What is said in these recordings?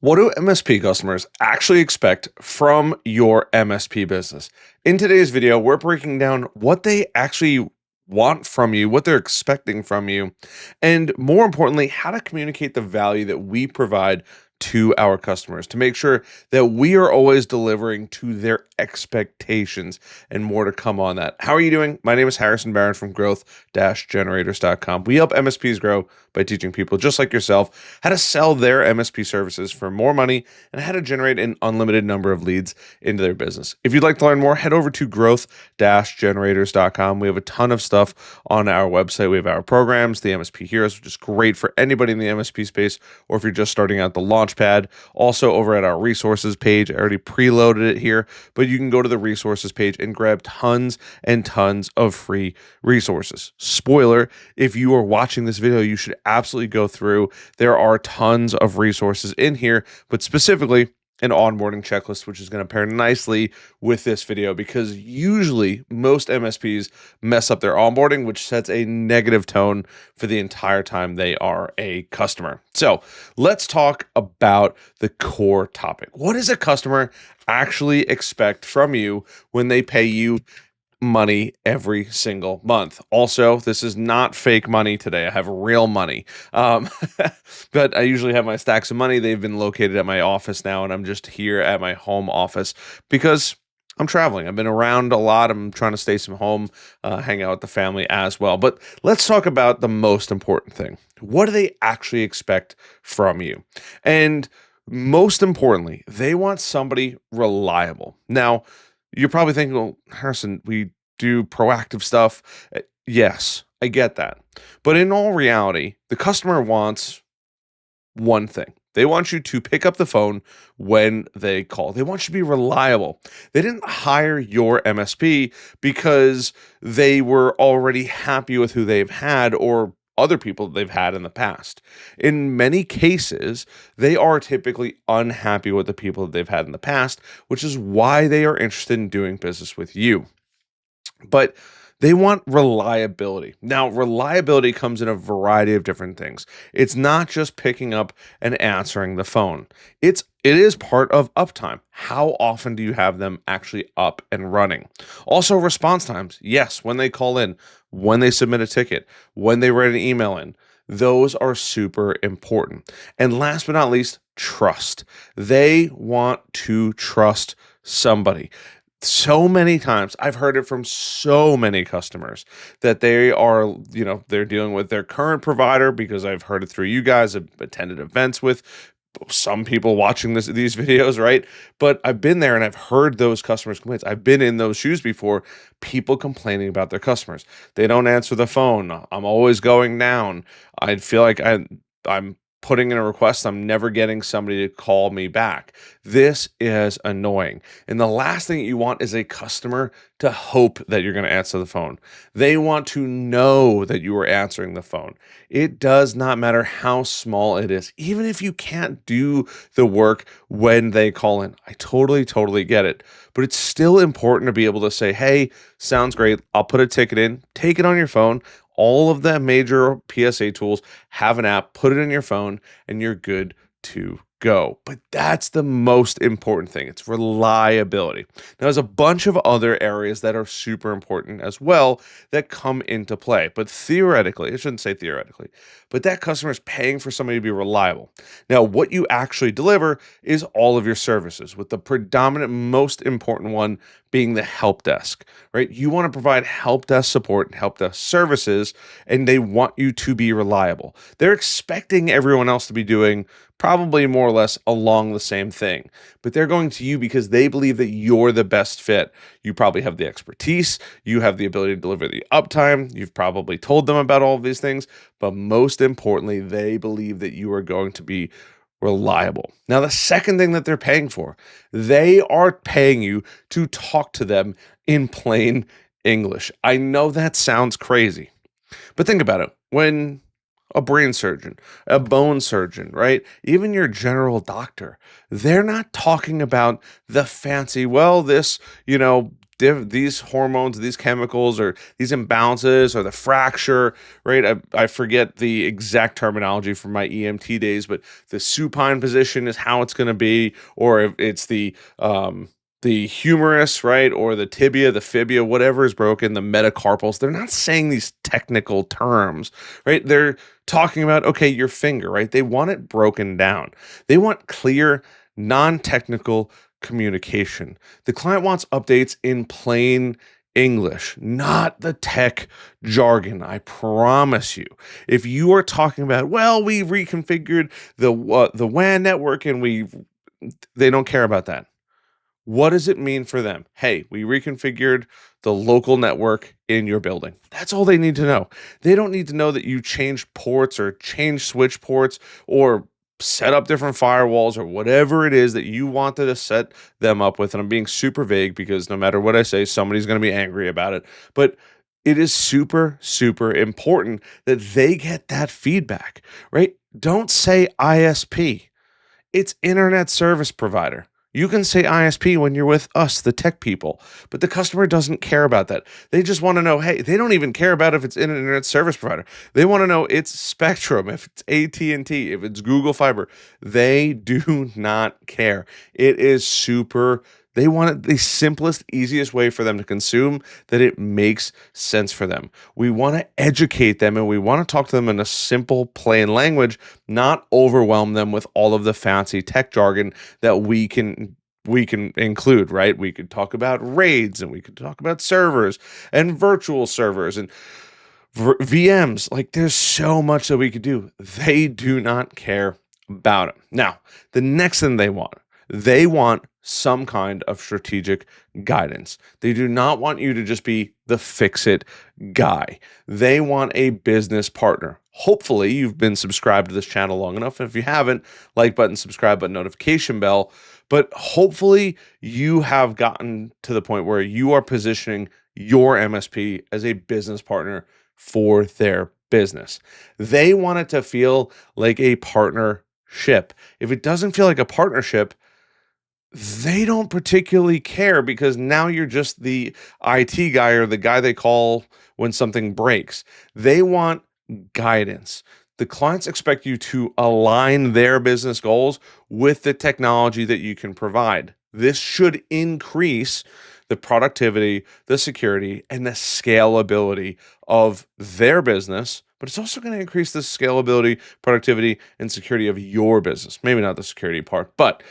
What do MSP customers actually expect from your MSP business? In today's video, we're breaking down what they actually want from you, what they're expecting from you, and more importantly, how to communicate the value that we provide to our customers to make sure that we are always delivering to their expectations and more to come on that. How are you doing? My name is Harrison Barron from growth-generators.com. We help MSPs grow by teaching people just like yourself how to sell their MSP services for more money and how to generate an unlimited number of leads into their business. If you'd like to learn more, head over to growth-generators.com. We have a ton of stuff on our website. We have our programs, the MSP Heroes, which is great for anybody in the MSP space, or if you're just starting out, the Launchpad. Also over at our resources page, I already preloaded it here, but you can go to the resources page and grab tons and tons of free resources. Spoiler, if you are watching this video, you should absolutely go through. There are tons of resources in here, but specifically an onboarding checklist, which is going to pair nicely with this video because usually most MSPs mess up their onboarding, which sets a negative tone for the entire time they are a customer. So let's talk about the core topic. What does a customer actually expect from you when they pay you money every single month? Also, this is not fake money today. I have real money. But I usually have my stacks of money. They've been located at my office now, and I'm just here at my home office because I'm traveling. I've been around a lot. I'm trying to stay some home, hang out with the family as well. But let's talk about the most important thing. What do they actually expect from you? And most importantly, they want somebody reliable. Now, you're probably thinking, well, Harrison, we do proactive stuff. Yes, I get that. But in all reality, the customer wants one thing. They want you to pick up the phone when they call. They want you to be reliable. They didn't hire your MSP because they were already happy with who they've had or other people that they've had in the past. In many cases, they are typically unhappy with the people that they've had in the past, which is why they are interested in doing business with you. But they want reliability. Now, reliability comes in a variety of different things. It's not just picking up and answering the phone. It is part of uptime. How often do you have them actually up and running? Also, response times. Yes, when they call in, when they submit a ticket, when they write an email in. Those are super important. And last but not least, trust. They want to trust somebody. So many times I've heard it from so many customers that they are, they're dealing with their current provider because I've heard it through you guys. I've attended events with some people watching these videos, right? But I've been there and I've heard those customers' complaints. I've been in those shoes before, people complaining about their customers. They don't answer the phone. I'm always going down. I feel like I'm putting in a request, I'm never getting somebody to call me back. This is annoying. And the last thing you want is a customer to hope that you're going to answer the phone. They want to know that you are answering the phone. It does not matter how small it is, even if you can't do the work when they call in. I totally get it. But it's still important to be able to say, hey, sounds great. I'll put a ticket in, take it on your phone. All of the major PSA tools have an app, put it in your phone, and you're good to go. But that's the most important thing. It's reliability. Now, there's a bunch of other areas that are super important as well that come into play. But theoretically, I shouldn't say theoretically, but that customer is paying for somebody to be reliable. Now, what you actually deliver is all of your services, with the predominant, most important one being the help desk, right? You want to provide help desk support and help desk services, and they want you to be reliable. They're expecting everyone else to be doing probably more or less along the same thing, but they're going to you because they believe that you're the best fit. You probably have the expertise, you have the ability to deliver the uptime, you've probably told them about all of these things, but most importantly, they believe that you are going to be reliable. Now, the second thing that they're paying for, they are paying you to talk to them in plain English. I know that sounds crazy, but think about it. When a brain surgeon, a bone surgeon, right? Even your general doctor, they're not talking about the fancy, well, this, these hormones, these chemicals, or these imbalances, or the fracture, right? I forget the exact terminology from my EMT days, but the supine position is how it's going to be, or if it's the humerus, right, or the tibia, the fibia, whatever is broken, the metacarpals. They're not saying these technical terms, right? They're talking about, okay, your finger, right? They want it broken down. They want clear, non-technical communication. The client wants updates in plain English, not the tech jargon. I promise you. If you are talking about, well, we reconfigured the WAN network and they don't care about that. What does it mean for them? Hey, we reconfigured the local network in your building. That's all they need to know. They don't need to know that you changed ports or changed switch ports or set up different firewalls or whatever it is that you wanted to set them up with. And I'm being super vague because no matter what I say, somebody's going to be angry about it. But it is super, super important that they get that feedback, right? Don't say ISP. It's internet service provider. You can say ISP when you're with us, the tech people, but the customer doesn't care about that. They just want to know, hey, they don't even care about if it's an internet service provider. They want to know it's Spectrum, if it's AT&T, if it's Google Fiber. They do not care. It is super. They want it the simplest, easiest way for them to consume that it makes sense for them. We want to educate them and we want to talk to them in a simple, plain language, not overwhelm them with all of the fancy tech jargon that we can include, right? We could talk about raids and we could talk about servers and virtual servers and VMs. Like there's so much that we could do. They do not care about it. Now, the next thing they want some kind of strategic guidance. They do not want you to just be the fix-it guy. They want a business partner. Hopefully, you've been subscribed to this channel long enough. And if you haven't, like button, subscribe button, notification bell. But hopefully, you have gotten to the point where you are positioning your MSP as a business partner for their business. They want it to feel like a partnership. If it doesn't feel like a partnership, they don't particularly care because now you're just the IT guy or the guy they call when something breaks. They want guidance. The clients expect you to align their business goals with the technology that you can provide. This should increase the productivity, the security, and the scalability of their business, but it's also going to increase the scalability, productivity, and security of your business. Maybe not the security part, but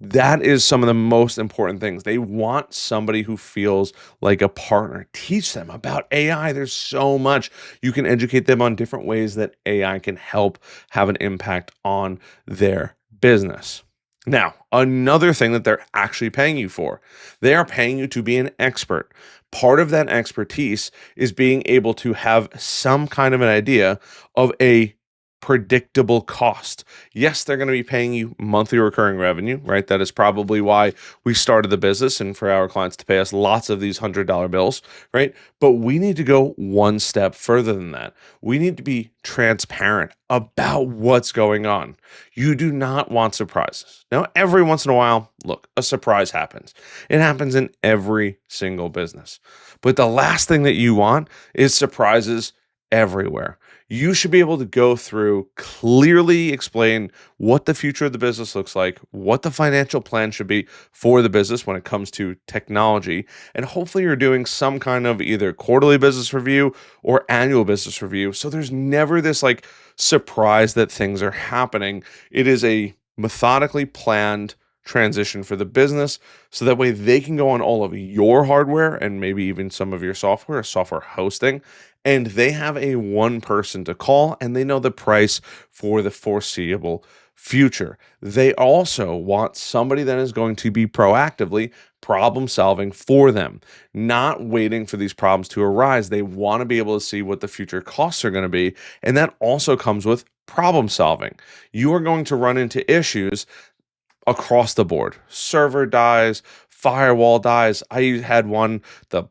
that is some of the most important things. They want somebody who feels like a partner. Teach them about AI. There's so much. You can educate them on different ways that AI can help have an impact on their business. Now, another thing that they're actually paying you for, they are paying you to be an expert. Part of that expertise is being able to have some kind of an idea of a predictable cost. Yes, they're going to be paying you monthly recurring revenue, right? That is probably why we started the business and for our clients to pay us lots of these $100 bills, right? But we need to go one step further than that. We need to be transparent about what's going on. You do not want surprises. Now, every once in a while, look, a surprise happens. It happens in every single business. But the last thing that you want is surprises everywhere. You should be able to go through, clearly explain what the future of the business looks like, what the financial plan should be for the business when it comes to technology, and hopefully you're doing some kind of either quarterly business review or annual business review. So there's never this like surprise that things are happening. It is a methodically planned transition for the business so that way they can go on all of your hardware and maybe even some of your software hosting, and they have a one person to call and they know the price for the foreseeable future. They also want somebody that is going to be proactively problem solving for them, not waiting for these problems to arise. They want to be able to see what the future costs are going to be, and that also comes with problem solving. You are going to run into issues across the board. Server dies, firewall dies. I had one, the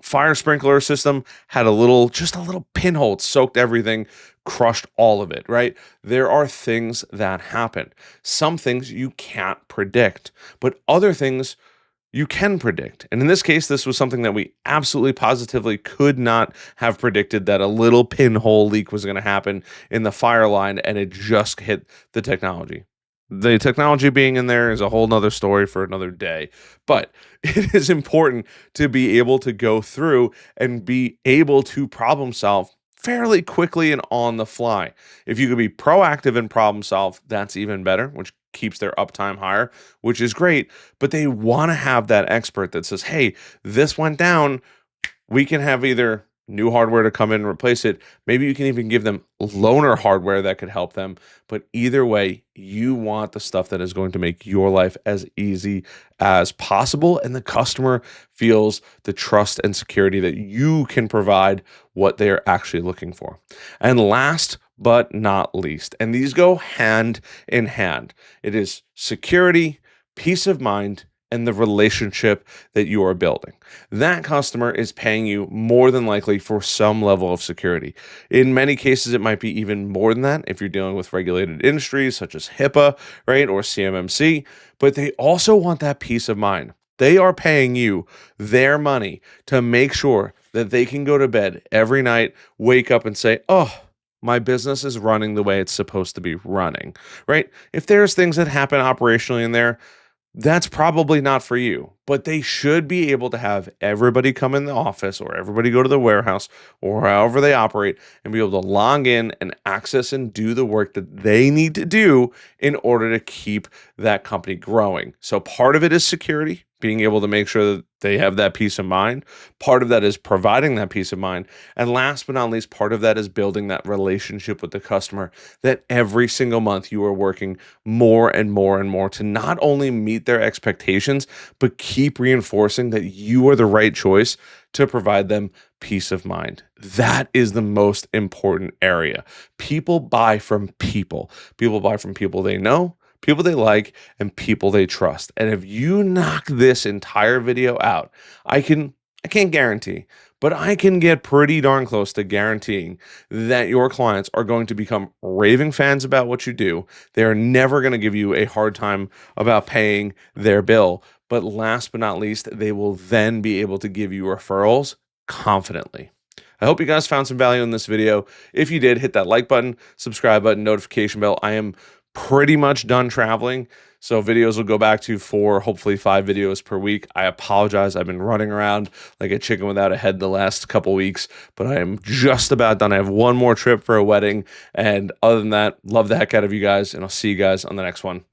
fire sprinkler system had just a little pinhole. It soaked everything, crushed all of it, right? There are things that happen. Some things you can't predict, but other things you can predict. And in this case, this was something that we absolutely positively could not have predicted, that a little pinhole leak was going to happen in the fire line, and it just hit the technology. The technology being in there is a whole nother story for another day. But it is important to be able to go through and be able to problem solve fairly quickly and on the fly. If you could be proactive and problem solve, that's even better, which keeps their uptime higher, which is great. But they want to have that expert that says, hey, this went down. We can have either new hardware to come in and replace it. Maybe you can even give them loaner hardware that could help them. But either way, you want the stuff that is going to make your life as easy as possible. And the customer feels the trust and security that you can provide what they are actually looking for. And last but not least, and these go hand in hand, it is security, peace of mind, and the relationship that you are building. That customer is paying you more than likely for some level of security. In many cases, it might be even more than that if you're dealing with regulated industries such as HIPAA, right, or CMMC, but they also want that peace of mind. They are paying you their money to make sure that they can go to bed every night, wake up and say, oh, my business is running the way it's supposed to be running, right? If there's things that happen operationally in there, that's probably not for you, but they should be able to have everybody come in the office or everybody go to the warehouse or however they operate and be able to log in and access and do the work that they need to do in order to keep that company growing. So part of it is security, being able to make sure that they have that peace of mind. Part of that is providing that peace of mind. And last but not least, part of that is building that relationship with the customer, that every single month you are working more and more and more to not only meet their expectations, but keep reinforcing that you are the right choice to provide them peace of mind. That is the most important area. People buy from people. People buy from people they know, people they like, and people they trust. And if you knock this entire video out, I can't guarantee, but I can get pretty darn close to guaranteeing that your clients are going to become raving fans about what you do. They're never going to give you a hard time about paying their bill. But last but not least, they will then be able to give you referrals confidently. I hope you guys found some value in this video. If you did, hit that like button, subscribe button, notification bell. I am pretty much done traveling, so videos will go back to 4, hopefully 5 videos per week. I apologize. I've been running around like a chicken without a head the last couple weeks, but I am just about done. I have one more trip for a wedding, and other than that, love the heck out of you guys, and I'll see you guys on the next one.